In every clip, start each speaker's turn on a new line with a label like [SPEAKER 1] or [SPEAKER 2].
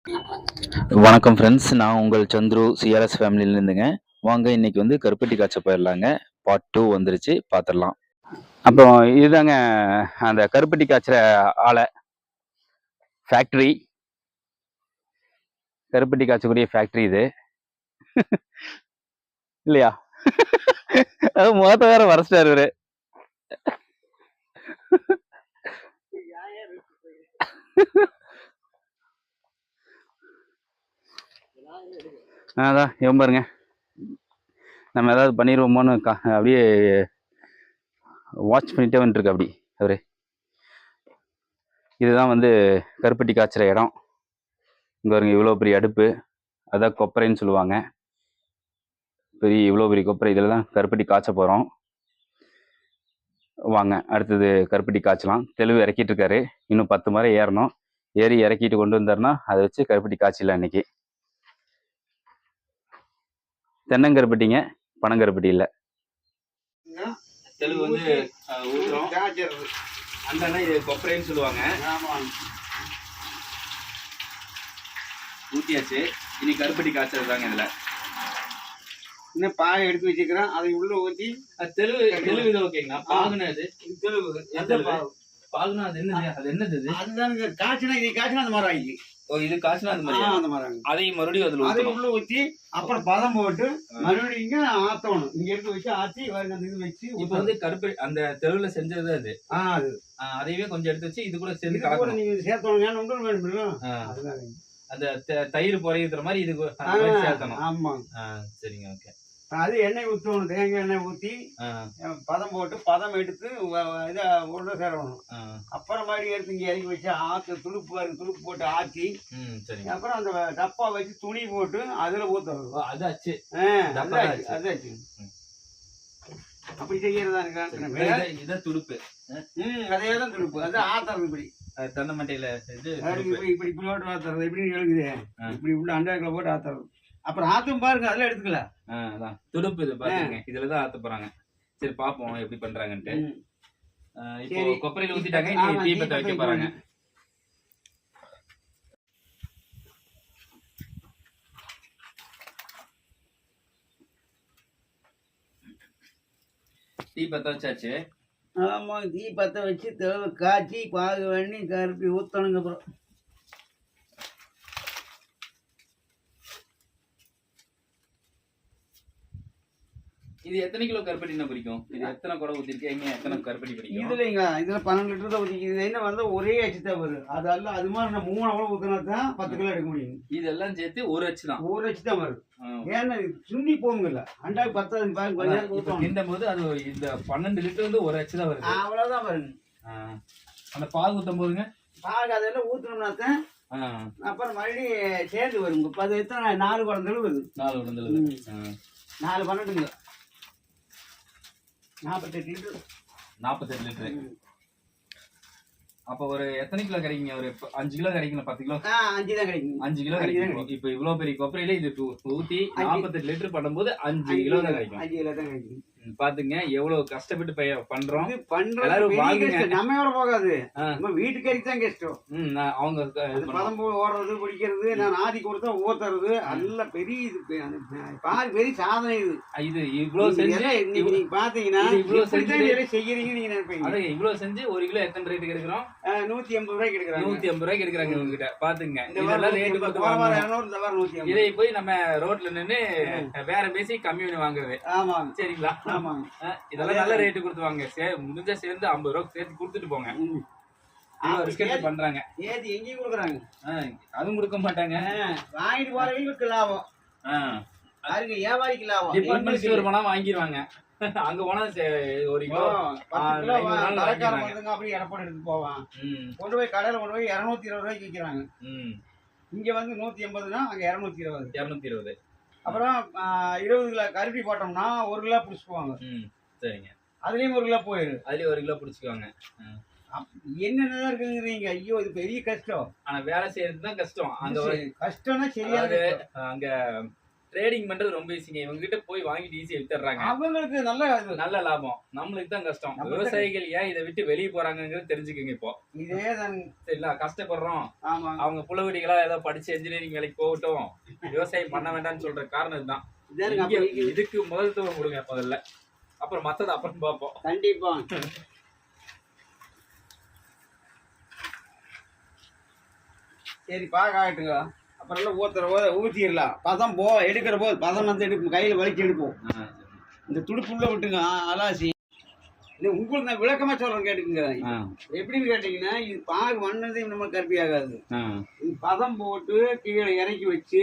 [SPEAKER 1] வணக்கம் ஃப்ரெண்ட்ஸ். நான் உங்கள் சந்துரு சிஆர்எஸ் ஃபேமிலியிலேருந்துங்க. வாங்க இன்னைக்கு வந்து கருப்பட்டி காய்ச்ச போயிடலாங்க. பார்ட் 2 வந்துருச்சு, பார்த்துடலாம். அப்போ இதுதாங்க அந்த கருப்பட்டி காய்ச்சற ஆலை ஃபேக்ட்ரி. கருப்பட்டி காய்ச்சக்கூடிய ஃபேக்ட்ரி இது இல்லையா? அது முகத்தை வேற வரைச்சிட்டாரு இவரு. அதான் இவன் பாருங்க, நம்ம ஏதாவது பண்ணிடுவோமோன்னு அப்படியே வாட்ச் பண்ணிட்டே வந்துருக்கு அப்படி அவரு. இதுதான் வந்து கருப்பட்டி காய்ச்சற இடம். இங்கே வருங்க, இவ்வளோ பெரிய அடுப்பு, அதான் கொப்பரைன்னு சொல்லுவாங்க. பெரிய இவ்வளோ பெரிய கொப்பரை, இதில் தான் கருப்பட்டி காய்ச்ச போகிறோம். வாங்க அடுத்தது கருப்பட்டி காய்ச்சலாம். தெளிவு இறக்கிட்டு இருக்காரு, இன்னும் 10 முறை ஏறணும். ஏறி இறக்கிட்டு கொண்டு வந்தாருன்னா அதை வச்சு கருப்பட்டி காய்ச்சலாம். இன்னைக்கு தென்னங்கருப்பட்டிங்க, பனங்கருப்பட்டி இல்லை. தெளிவு வந்து ஊற்றுறோம். அந்த இது கொப்பரைன்னு சொல்லுவாங்க. ஊற்றியாச்சு, இனி கருப்பட்டி காய்ச்சல் தாங்க. இதில்
[SPEAKER 2] இன்னும் பாயை எடுத்து வச்சுக்கிறேன், அதை உள்ள ஊற்றி
[SPEAKER 1] தெளிவு இது ஓகேங்களா? பாகுனா அது தெளிவு பாகுனா அது என்னது? அது என்னது?
[SPEAKER 2] அதுதான் காய்ச்சினா, இது காய்ச்சினா அந்த மாதிரி ஆகி.
[SPEAKER 1] ஓ, இது காய்ச்சினா அந்த மாதிரி
[SPEAKER 2] அந்த மாதிரி
[SPEAKER 1] அதையும் மறுபடியும் அதில்
[SPEAKER 2] அதை உள்ள ஊற்றி அப்புறம் பதம் போட்டு மறுபடியும் இங்கே ஆற்றணும். இங்கே எடுத்து வச்சு ஆற்றி அந்த இது வச்சு
[SPEAKER 1] இப்போ வந்து கருப்பட்டி அந்த தெளிவுல செஞ்சது அது.
[SPEAKER 2] அது
[SPEAKER 1] அதையவே கொஞ்சம் எடுத்து வச்சு இது கூட சேர்ந்து கலக்கணும்.
[SPEAKER 2] நீங்கள் சேர்த்தணும், ஒன்றும் வேணும். அதுதான்
[SPEAKER 1] அந்த தயிர் பொறையுற மாதிரி இது சேர்த்தணும்.
[SPEAKER 2] ஆமாம்,
[SPEAKER 1] சரிங்க, ஓகே.
[SPEAKER 2] அது எண்ணெய் ஊற்றணும், தேங்காய் எண்ணெய் ஊற்றி பதம் போட்டு பதம் எடுத்து இதை உருண்டை சேரணும். அப்புறம் மாதிரி எடுத்து இங்கே இறக்கி வச்சு ஆற்று துடுப்பு போட்டு ஆற்றி, அப்புறம் அந்த டப்பா வச்சு துணி போட்டு அதில் ஊற்றுறது.
[SPEAKER 1] அதாச்சு
[SPEAKER 2] அதாச்சு அப்படி செய்யறதானுங்க.
[SPEAKER 1] இதான் துடுப்பு.
[SPEAKER 2] அதே தான் துடுப்பு, அது ஆத்துறது. இப்படி
[SPEAKER 1] தென்னை மட்டையில
[SPEAKER 2] இப்படி இப்படி போட்டு ஆத்துறது. எப்படின்னு எழுக்குது, இப்படி உள்ள அண்டாக்கில் போட்டு ஆத்துறது. அப்புறம் ஆத்தும் பாருங்க, அதெல்லாம் எடுத்துக்கலாம்.
[SPEAKER 1] அதான் துடுப்பு. இது பாருங்க, இதுலதான் ஆத்த போறாங்க. சரி பாப்போம் எப்படி பண்றாங்கன்ட்டு. இப்போ கொப்பரையில ஊத்திட்டாங்க, இனி தீபத்தை வைக்க போறாங்க. தீ பத்த வச்சாச்சு.
[SPEAKER 2] ஆமா, தீ பத்த வச்சு தெளிவு காய்ச்சி பாகு பண்ணி கருப்பி ஊத்தணுங்க. அப்புறம்
[SPEAKER 1] இது எத்தனை கிலோ கருப்பட்டி பிடிக்கும்? இது எத்தனை குடம் ஊத்திருக்கீங்க? எத்தனை கருப்பட்டி பிடிக்கும்?
[SPEAKER 2] இதுலங்க, இதுல 12 லிட்டர் தான் ஊத்திக்குது. என்ன வந்து ஒரே அச்சு தான் வரும். அது அல்ல, அது மாதிரி நான் 3 அவ்வளவு ஊத்தினா தான் 10 கிலோ எடுக்க முடியும்.
[SPEAKER 1] இதெல்லாம் சேர்த்து ஒரு அச்சு தான்.
[SPEAKER 2] ஒரு அச்சு தான் வரும். ஏன்னா சுண்டி போகுங்கல்ல, அண்டாக்கு 10 பாருங்க. கொஞ்ச நேரம் ஊத்தணும்.
[SPEAKER 1] இந்த போது அது இந்த 12 லிட்டர் வந்து ஒரு அச்சு தான் வருது.
[SPEAKER 2] அவ்வளவுதான் வருங்க.
[SPEAKER 1] அந்த பால் ஊத்தும் போதுங்க,
[SPEAKER 2] பால் அதெல்லாம் ஊத்தணும்னா தான் அப்புறம் மறுபடியும் சேர்ந்து வருங்க. 10 எத்தனை 4 குடந்தளவு வருது.
[SPEAKER 1] 4 குடந்தளவு.
[SPEAKER 2] 4 12ங்க, 48 லிட்டர்.
[SPEAKER 1] 48 லிட்டர். அப்ப ஒரு எத்தனை கிலோ கிடைக்குங்க? ஒரு 5 கிலோ கிடைக்கும். 10 கிலோ
[SPEAKER 2] 5 தான் கிடைக்கும்.
[SPEAKER 1] 5 கிலோ கிடைக்கும். இப்ப இவ்வளவு பெரிய கொப்பரையில இது ஊத்தி 48 லிட்டர் பண்ணும்போது 5 கிலோ தான் கிடைக்கும்.
[SPEAKER 2] 5 கிலோ தான் கிடைக்கும்.
[SPEAKER 1] பாத்துங்க எவ்வளவு கஷ்டப்பட்டு பண்றோம்.
[SPEAKER 2] எல்லாரும் வாங்குங்க. நம்ம எவ்வளவு போகாது, நம்ம வீட்டுக்கு தான் கஷ்டம்.
[SPEAKER 1] அவங்க
[SPEAKER 2] பதம் ஓடுறது, பிடிக்கிறது, நான் ஆதி கொடுத்தா ஊத்துறது, நல்ல பெரிய இது பால் பெரிய சாதனை. இது
[SPEAKER 1] இவ்வளவு செஞ்சு
[SPEAKER 2] நீங்க பாத்தீங்கன்னா
[SPEAKER 1] இவ்வளவு செஞ்சு
[SPEAKER 2] செய்யறீங்க நீங்க நினைப்பீங்க.
[SPEAKER 1] அதான் இவ்வளவு செஞ்சு 1 கிலோ எத்தனை ரேட்டுக்கு எடுக்கிறோம்?
[SPEAKER 2] 180 ரூபாய்க்கு எடுக்கிறாங்க.
[SPEAKER 1] 180 ரூபாய்க்கு எடுக்கிறாங்க உங்ககிட்ட. பாத்துங்க,
[SPEAKER 2] இதெல்லாம் ரேட்டு கொடுத்து
[SPEAKER 1] இதை போய் நம்ம ரோட்ல நின்று வேற பேசி கம்மி பண்ணி வாங்குறது.
[SPEAKER 2] ஆமா,
[SPEAKER 1] சரிங்களா? இதெல்லாம் நல்ல ரேட்டு கொடுத்து வாங்க. முடிஞ்சா சேர்ந்து 50 ரூபா சேர்த்து கொடுத்துட்டு போங்க. பண்றாங்க,
[SPEAKER 2] ஏத்தி எங்கேயும் கொடுக்குறாங்க.
[SPEAKER 1] அதுவும் கொடுக்க மாட்டாங்க.
[SPEAKER 2] வாங்கிட்டு போறவங்களுக்கு லாபம், அதுக்கு வியாபாரிக்கு லாபம்.
[SPEAKER 1] டிபார்ட்மெண்ட் ஸ்டோர் போனா வாங்கிடுவாங்க. அங்க போனா 1 கிலோ
[SPEAKER 2] அப்படி எடப்பாடி எடுத்து போவான். கொண்டு போய் கடையில கொண்டு போய் 220 ரூபாய்க்கு விற்கிறாங்க. இங்க வந்து 180னா அங்க 220. அப்புறம் 20 கிலோ கருப்பி போட்டோம்னா 1 கிலோ பிடிச்சிக்குவாங்க.
[SPEAKER 1] சரிங்க,
[SPEAKER 2] அதுலயும் 1 கிலோ போயிடும்.
[SPEAKER 1] அதுலயும் 1 கிலோ பிடிச்சிக்குவாங்க.
[SPEAKER 2] என்னென்னதான் இருக்குங்கிறீங்க. ஐயோ, இது பெரிய கஷ்டம்.
[SPEAKER 1] ஆனா வேலை செய்யறது தான் கஷ்டம். அங்க
[SPEAKER 2] கஷ்டம்னா சரியா
[SPEAKER 1] அங்க
[SPEAKER 3] ட்ரேடிங் பண்றது ரொம்ப ஈஸிங்க. இவங்க கிட்ட போய் வாங்கிட்டு ஈஸியா வித்துறாங்க.
[SPEAKER 2] அவங்களுக்கு நல்ல
[SPEAKER 3] லாபம். நம்மளுக்கு தான் கஷ்டம்.
[SPEAKER 2] நம்மளுக்கு
[SPEAKER 3] விவசாயிகள் ஏன் இதை விட்டு வெளியே போறாங்கங்கிறது தெரிஞ்சுக்கங்க இப்போ.
[SPEAKER 2] இதேதான்
[SPEAKER 3] சரிங்களா? கஷ்டப்படுறோம்.
[SPEAKER 2] ஆமா.
[SPEAKER 3] அவங்க புலவடிகளா ஏதோ படிச்சு என்ஜினியரிங் வேலைக்கு போகட்டும், விவசாயம் பண்ண வேண்டாம்னு சொல்ற காரணம் இதுதான். இதுக்கு முதல்த்துவம் கொடுங்க முதல்ல, அப்புறம் மத்தத அப்புறம் பார்ப்போம்.
[SPEAKER 2] கண்டிப்பா. சரி பாக்காட்டுங்க. அப்புறம் எல்லாம் ஊத்திடலாம். பதம் எடுக்கிற போது பதம் வந்து எடுப்போம், கையில வலிச்சு எடுப்போம். இந்த துடுப்புள்ள விட்டுங்க அலாசி. இது உங்களுக்கு நான் விளக்கமா சொல்றேன் கேட்டுக்குங்க. எப்படின்னு கேட்டீங்கன்னா, இது பாகு வண்ணது நம்ம கருப்பி ஆகாது. இது பதம் போட்டு கீழே இறக்கி வச்சு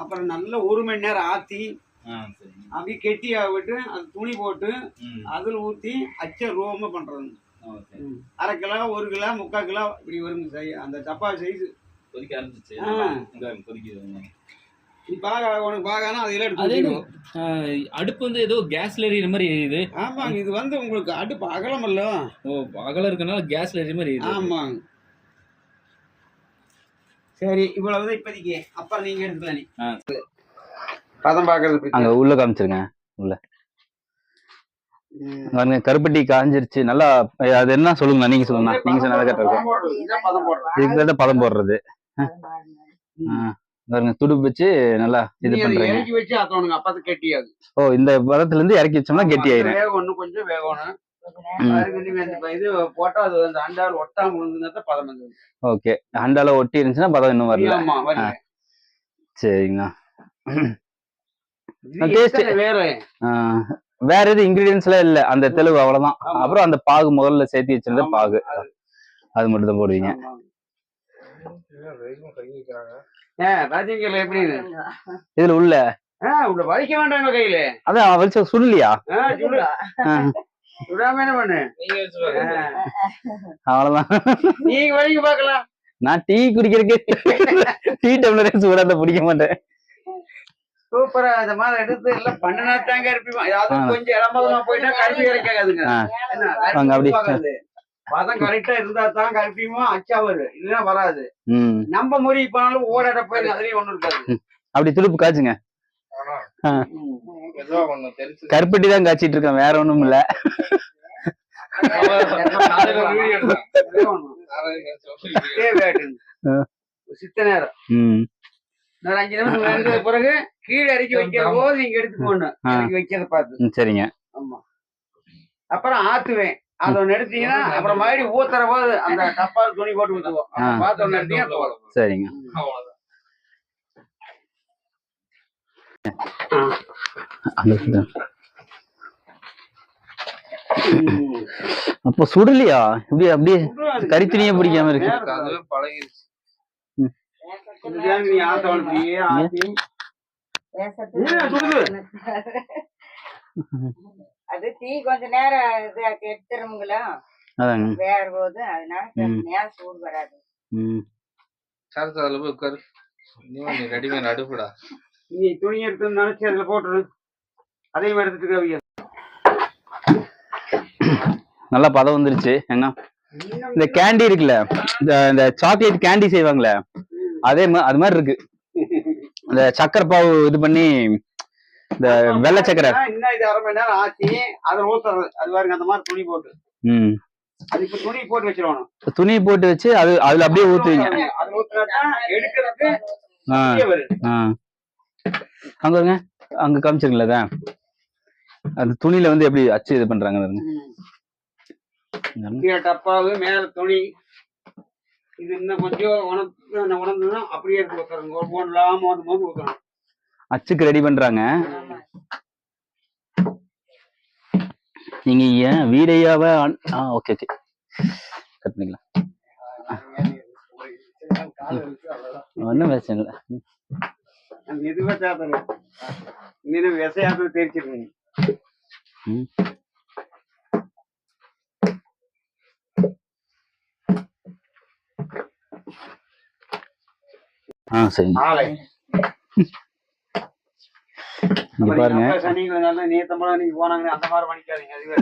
[SPEAKER 2] அப்புறம் நல்லா 1 மணி நேரம் ஆத்தி அப்படியே கெட்டியா விட்டு அது துணி போட்டு அதுல ஊத்தி அச்ச ரோமா பண்றது. 1/2 கிலோ 1 கிலோ 3/4 கிலோ இப்படி வருங்க. அந்த டப்பா சைஸ்
[SPEAKER 3] கொதிக்க ஆரம்பிச்சிச்சு. கொதிக்குது.
[SPEAKER 2] உனக்கு பாகானா அதெல்லாம் எடுத்து
[SPEAKER 3] அடுப்பு வந்து ஏதோ கேஸ்ல எரியுற மாதிரி எரியுது.
[SPEAKER 2] ஆமாங்க, இது வந்து உங்களுக்கு அடுப்பு அகலம் இல்ல.
[SPEAKER 3] ஓ, அகலம் இருக்கனால கேஸ்ல எரியுற மாதிரி எரியுது.
[SPEAKER 2] ஆமாங்க. சரி, இவ்வளவுதான் இப்போதைக்கு. அப்புறம் நீங்க எடுத்துக்கலாம். நீ பதம் பாக்குறது
[SPEAKER 1] அங்க உள்ள காமிச்சிருங்க. உள்ள கருப்பட்டி காஞ்சிருச்சு நல்லா. அது என்ன சொல்லுங்க, நீங்க சொல்லுங்க. நீங்க சொன்னதை கேட்டிருக்கோம். பதம் போடுறது பாருங்க. துடுப்பு வச்சு நல்லா இது பண்றீங்க.
[SPEAKER 2] இறக்கி வச்சு ஆத்தணுங்க, அப்பதான் கெட்டியாது.
[SPEAKER 1] ஓ, இந்த பதத்துல இருந்து இறக்கி வச்சோம்னா கெட்டி ஆயிரும்.
[SPEAKER 2] வேகணும், கொஞ்சம் வேகணும். இது போட்டா அது அந்த அண்டாவில் ஒட்டாம விழுந்துன்னா பதம் வந்து.
[SPEAKER 1] ஓகே, அண்டால ஒட்டி இருந்துச்சுன்னா பதம் இன்னும் வரல. சரிங்கண்ணா. வேற எது இன்கிரீடியன்ஸ் எல்லாம் இல்ல, அந்த தெளிவு அவ்வளவுதான். அப்புறம் அந்த பாகு முதல்ல சேர்த்து வச்சிருந்த பாகு, அது மட்டும் தான் போடுவீங்க. இதுல உள்ள
[SPEAKER 2] வலிக்க வேண்டாம் கையில.
[SPEAKER 1] அதான் வலிச்ச சுடலையா?
[SPEAKER 2] சுடாம என்ன பண்ணு,
[SPEAKER 1] அவ்வளவுதான்.
[SPEAKER 2] நீங்க வலிக்க பாக்கலாம்.
[SPEAKER 1] நான் டீ குடிக்கிறதுக்கு டீ டம்ளரே சூடாத பிடிக்க மாட்டேன்.
[SPEAKER 2] சூப்பரா இந்த மாதிரி எடுத்து எல்லாம் பண்ணினாத்தாங்க இருப்பீங்க. அது கொஞ்சம் இடமா போயிட்டா கருப்பி கிடைக்காதுங்க. அப்படி பதம் கரெக்டா இருந்தா தான் கருப்பியுமா அச்சா வரும், இல்லைன்னா வராது. நம்ம முறி போனாலும் ஓடாட போய் அதுலயும் ஒண்ணும் இருக்காது.
[SPEAKER 1] அப்படி துடுப்பு காய்ச்சுங்க. கருப்பட்டி தான் காய்ச்சிட்டு இருக்கேன், வேற ஒண்ணும் இல்ல.
[SPEAKER 2] சித்த நேரம் 5 நிமிஷம் வந்தது பிறகு கீழே இறக்கி வைக்கிற போது நீங்க எடுத்துக்கோணும். இறக்கி வைக்கிறத பார்த்து.
[SPEAKER 1] சரிங்க.
[SPEAKER 2] ஆமா. அப்புறம் ஆத்துவேன். அதை ஒண்ணு எடுத்தீங்கன்னா அப்புறம் மறுபடியும் ஊத்துற போது அந்த டப்பால் துணி போட்டு ஊத்துவோம். பார்த்து ஒண்ணு எடுத்தீங்கன்னா
[SPEAKER 1] சரிங்க. அப்போ சுடலையா? இப்படி அப்படியே கரித்துணியே பிடிக்காம இருக்கு.
[SPEAKER 4] அது தீ கொஞ்ச நேரம் எடுத்துருங்களா வேற போது, அதனால நேரம் சூடு வராது.
[SPEAKER 2] ரெடிமேட் அடுப்புடா. நீ துணி எடுத்து நினைச்சு அதுல போட்டுரு. அதே மாதிரி எடுத்துட்டு
[SPEAKER 1] நல்லா பதம் வந்துருச்சு. என்ன இந்த கேண்டி இருக்குல்ல, இந்த சாக்லேட் கேண்டி செய்வாங்களே, அது மாதிரி இருக்கு. இந்த சக்கரை பாவு இது பண்ணி, இந்த வெள்ளை சக்கரை
[SPEAKER 2] இன்னும் இது 1/2 மணி நேரம் ஆச்சு. அதுல ஊத்துறது அது பாருங்க, அந்த மாதிரி துணி போட்டு அது இப்ப துணி போட்டு வச்சிருவானு.
[SPEAKER 1] துணி போட்டு வச்சு அதுல அப்படியே ஊத்துவீங்க.
[SPEAKER 2] அது ஊத்துறதா எடுக்கிறதுக்கு
[SPEAKER 1] அங்க வருங்க, அங்க காமிச்சிருங்களா அந்த துணியில வந்து எப்படி அச்சு இது பண்றாங்க.
[SPEAKER 2] டப்பாவு மேல துணி, இது இன்னும் கொஞ்சம் உணர்ந்துன்னா அப்படியே எடுத்து ஊத்துறாங்க.
[SPEAKER 1] அச்சுக்கு ரெடி பண்றாங்க. நீங்க ஏன் வீரையாவ ஓகே ஓகே கட் பண்ணிக்கலாம். ஒன்றும் பிரச்சனை இல்லை.
[SPEAKER 2] மெதுவா சாப்பிடுங்க, இன்னும் விசையாவது தெரிச்சிருக்கீங்க.
[SPEAKER 1] சரி பாருங்க.
[SPEAKER 2] நேத்தம்பளம் நீங்க போனாங்க அந்த மாதிரி பண்ணிக்காதீங்க. அதுவே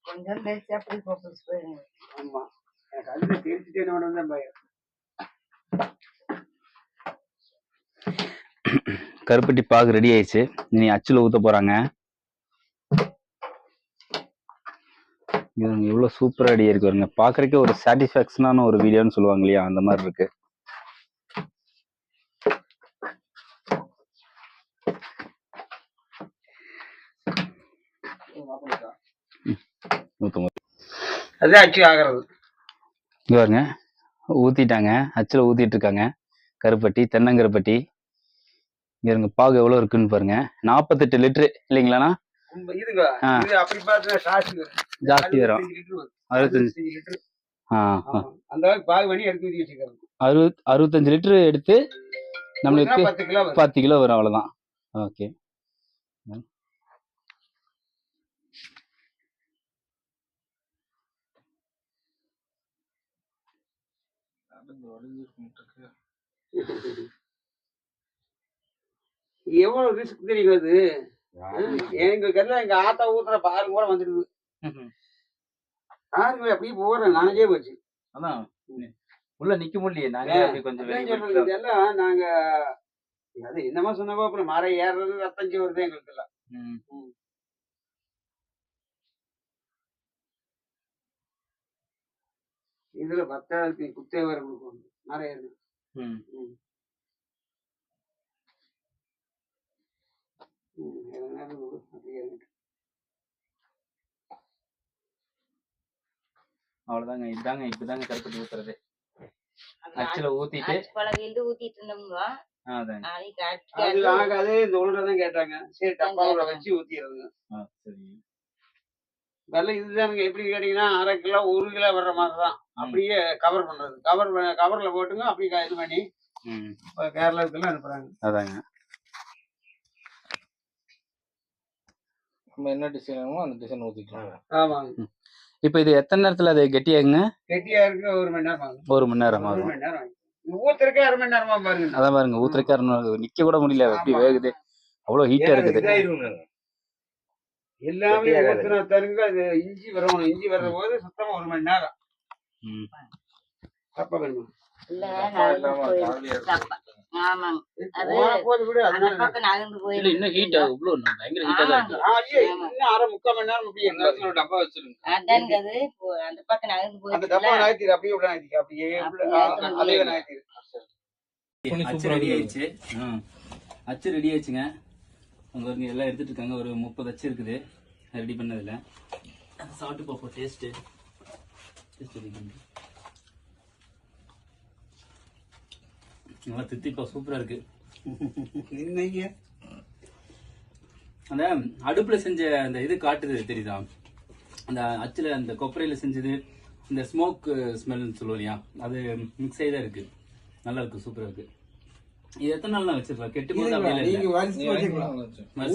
[SPEAKER 4] கொஞ்சம் அப்படி போயிருங்க.
[SPEAKER 2] ஆமா, எனக்கு அதுல தெரிச்சுட்டு என்ன பயம்.
[SPEAKER 1] கருப்பட்டி பாகு ரெடி ஆயிடுச்சு. இனி அச்சுல ஊத்த போறாங்க. எவ்வளவு சூப்பரா ரெடி ஆயிருக்கு பாருங்க. பாக்குறதுக்கே ஒரு சாட்டிஸ்பாக்சனான ஒரு வீடியோன்னு சொல்லுவாங்க இல்லையா, அந்த மாதிரி இருக்கு.
[SPEAKER 2] அதே அச்சு ஆகிறது.
[SPEAKER 1] இங்க பாருங்க, ஊத்திட்டாங்க. அச்சுல ஊத்திட்டு இருக்காங்க கருப்பட்டி, தென்னங்கருப்பட்டி. இங்க இருங்க பாகு எவ்வளவு இருக்குன்னு பாருங்க. 48 லிட்டரு இல்லைங்களாண்ணா?
[SPEAKER 2] இதுங்க இது அப்படி பார்த்தா
[SPEAKER 1] ஜாஸ்தி வரும்.
[SPEAKER 2] 65 லிட்டர். அந்த அளவுக்கு பாகு பண்ணி எடுத்து ஊற்றி வச்சுக்கிறது.
[SPEAKER 1] 65 லிட்டரு எடுத்து நம்மளுக்கு 10 கிலோ வரும், அவ்வளவுதான். ஓகே.
[SPEAKER 2] எவ்வளவு ரிஸ்க் தெரியும் அது. எங்களுக்கு எல்லாம் எங்க ஆத்தா ஊத்துற பாருங்க கூட வந்துடுது. பாருங்க அப்படியே போறேன் நானே போச்சு.
[SPEAKER 3] அதான் உள்ள நிக்க முடியலையே. நாங்க கொஞ்சம்
[SPEAKER 2] எல்லாம் நாங்க அது என்னமா சொன்னப்போ அப்புறம் மரம் ஏறுறது ரத்தஞ்சி வருது எங்களுக்கு எல்லாம். இதுல 10,000 குத்தே வேற கொடுக்கணும் மரம் ஏறுது.
[SPEAKER 3] அவ்வளவுதாங்க. இதாங்க இப்பதாங்க கருப்பட்டி ஊத்துறது. அச்சுல ஊத்திட்டு
[SPEAKER 4] ஊத்திட்டு இருந்தோம்ங்க.
[SPEAKER 2] அதே இந்த உருளைதான் கேட்டாங்க. சரி டப்பாவுல வச்சு ஊத்திடுறதுங்க. வெள்ளை இதுதானுங்க. எப்படி கேட்டீங்கன்னா 1/2 கிலோ 1 கிலோ வர்ற மாதிரிதான். அப்படியே கவர் பண்றது. கவர்ல போட்டுங்க அப்படியே இது பண்ணி கேரளாவுக்குலாம் அனுப்புறாங்க.
[SPEAKER 1] அதாங்க
[SPEAKER 3] நம்ம என்ன டிசைன் வேணுமோ அந்த டிசைன் ஊத்திக்கலாம்.
[SPEAKER 2] ஆமாங்க.
[SPEAKER 1] இப்ப இது எத்தனை நேரத்துல அது கெட்டியாகுங்க?
[SPEAKER 2] கெட்டியா இருக்கு 1 மணி நேரம் ஆகும்.
[SPEAKER 1] 1 மணி நேரம் ஆகும்.
[SPEAKER 2] 1 மணி நேரம் ஆகும். ஊத்துறக்கே 1/2 மணி நேரமா பாருங்க.
[SPEAKER 1] அதான் பாருங்க, ஊத்துறக்கே 1/2 மணி நேரம். நிக்க கூட முடியல, எப்படி வேகுது. அவ்வளவு ஹீட்டா இருக்குது.
[SPEAKER 2] எல்லாமே ஊத்துன தருங்க. அது இஞ்சி வரணும். இஞ்சி வர்ற போது சுத்தமா 1 மணி நேரம். தப்பா வேணுமா?
[SPEAKER 1] இன்னும் ஹீட் ஆகும். பயங்கர ஹீட்டா தான் இருக்கு.
[SPEAKER 2] இன்னும் 1/2 முக்கால் மணி நேரம் அப்படியே டப்பா வச்சிருங்க. அந்த டப்பா நாய்த்திரு அப்படியே உள்ள நாய்த்திரு. அப்படியே அதே நாய்த்திரு.
[SPEAKER 1] அச்சு ரெடி ஆயிடுச்சு. அச்சு ரெடி ஆயிடுச்சுங்க. அவங்க வந்து எல்லாம் எடுத்துட்டு இருக்காங்க. ஒரு 30 அச்சு இருக்குது ரெடி பண்ணதுல. சாப்பிட்டு பார்ப்போம் டேஸ்ட். நல்லா தித்திப்பா சூப்பரா இருக்கு. அந்த அடுப்புல செஞ்ச அந்த இது காட்டுது தெரியுதா, அந்த அச்சுல அந்த கொப்பரையில செஞ்சது, இந்த ஸ்மோக் ஸ்மெல்னு சொல்லுவோம் இல்லையா, அது மிக்ஸ் ஆகி தான் இருக்கு. நல்லா இருக்கு, சூப்பரா இருக்கு. இது எத்தனை நாள் நான் வச்சிருப்பேன்? கெட்டு போது அப்படியே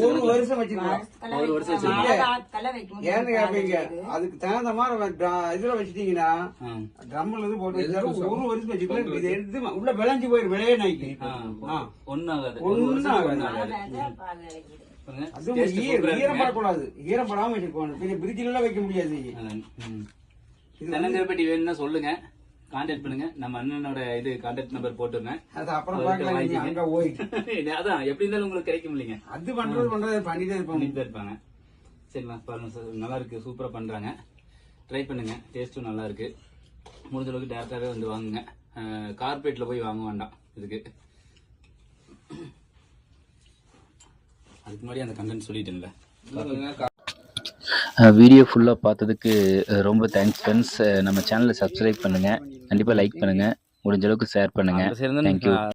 [SPEAKER 2] ஒரு வருஷம் வச்சுக்கலாம். ஏன்னு கேப்பீங்க, அதுக்கு தகுந்த மாதிரி இதுல வச்சுட்டீங்கன்னா ட்ரம்ல இது போட்டு 1 வருஷம் வச்சுக்கலாம். இது எடுத்து உள்ள விளைஞ்சு போயிரு. விளைய நாய்க்கு
[SPEAKER 1] ஒன்னும் ஆகாது.
[SPEAKER 2] ஈரப்படக்கூடாது. ஈரப்படாம வச்சுக்கோணும். பிரிட்ஜில எல்லாம் வைக்க முடியாது.
[SPEAKER 1] தென்னங்கருப்பட்டி வேணும்னா சொல்லுங்க, கான்டாக்ட் பண்ணுங்க. நம்ம அண்ணனோட இது கான்டாக்ட் நம்பர் போட்டுருங்க. அதான் எப்படி இருந்தாலும் உங்களுக்கு கிடைக்கும் இல்லைங்க.
[SPEAKER 2] அது பண்றது பண்ணிட்டே
[SPEAKER 1] இருப்பாங்க. சரிங்களா, பாருங்க சார், நல்லா இருக்கு, சூப்பரா பண்றாங்க. ட்ரை பண்ணுங்க, டேஸ்ட்டும் நல்லா இருக்கு. முடிஞ்ச அளவுக்கு டேரக்டாவே வந்து வாங்குங்க. கார்பரேட்ல போய் வாங்க வேண்டாம் இதுக்கு. அதுக்கு முன்னாடி அந்த கண்டென்ட் சொல்லிட்டேன்ல. வீடியோ ஃபுல்லாக பார்த்ததுக்கு ரொம்ப தேங்க்ஸ் ஃப்ரெண்ட்ஸ். நம்ம சேனலை சப்ஸ்கிரைப் பண்ணுங்கள், கண்டிப்பாக லைக் பண்ணுங்கள், முடிஞ்ச அளவுக்கு ஷேர் பண்ணுங்கள். தேங்க்யூ.